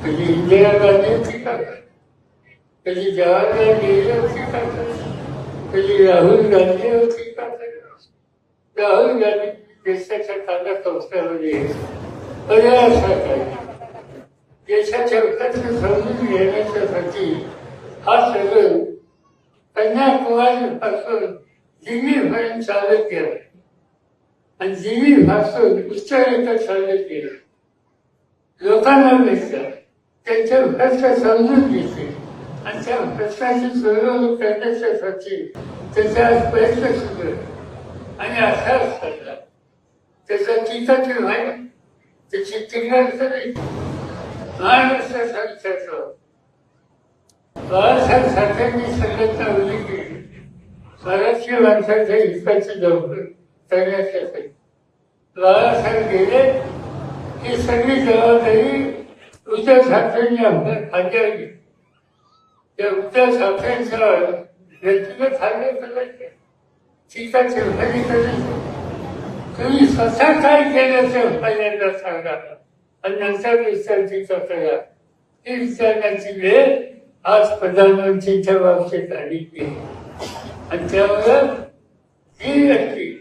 कधी इंदिरा गांधी टीका करतात, कधी जवाहरलाल नेहरू टीका करतात, कधी राहुल गांधीवर टीका करतात. राहुल गांधी देशाच्या कानाकोपऱ्यामध्ये देशाच्या विकास समजून घेण्यासाठी हा सगळं कन्याकुमारी पासून दिल्लीपर्यंत चालत गेला आणि दिल्ली पासून उत्तरेकडे चालत गेला. लोकांना भेटलं, त्यांचे प्रश्न समजून घेतले आणि त्या प्रश्नाची सोडवणूक करण्यासाठी त्याचा प्रयत्न सुरू आणि असाच करला. त्याचा टीकाची माहिती त्याची टीकार्थी महाराष्ट्र संस्थेचं बाळासाहेब साठ्यांनी संघटना उभी केली स्वराज्य माणसाच्या हिताची धडपड करण्यासाठी. बाळासाहेब गेले ही सगळी जबाबदारी उद्धव ठाकरेंनी आपल्या खांद्यावर घेतली. त्या उद्धव ठाकरेंच्या व्यक्तिगत हल्ले करायचे, टीकाची माहिती करायची. तुम्ही स्वतः काय केलं ते पहिल्यांदा सांगा आणि नंतर विचार टीका करा. ही विचारण्याची वेळ आज प्रधानमंत्रीच्या बाबतीत आली आणि त्यामुळं ही व्यक्ती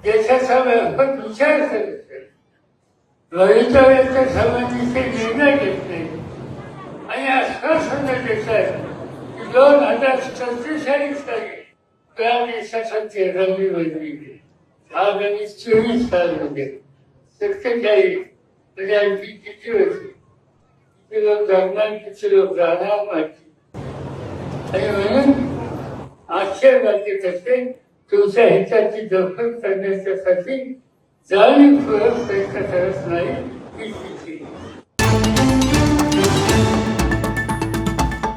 देशाचा व्यापक विचार करत भवितव्याच्या संबंधीचे निर्णय घेत नाही आणि आश्वासन देत आहेत की 2037 साली त्या देशासाठी रंगी बनली. आगामी 24 सालमध्ये 47 म्हणजे आणखी किती होते, किती लोक जगणार, किती लोक राहणार माहिती. आणि म्हणून आश्चर्य करते तुमच्या हिताची दखल करण्यासाठी जाणीवपूर्वक प्रयत्न करत नाही.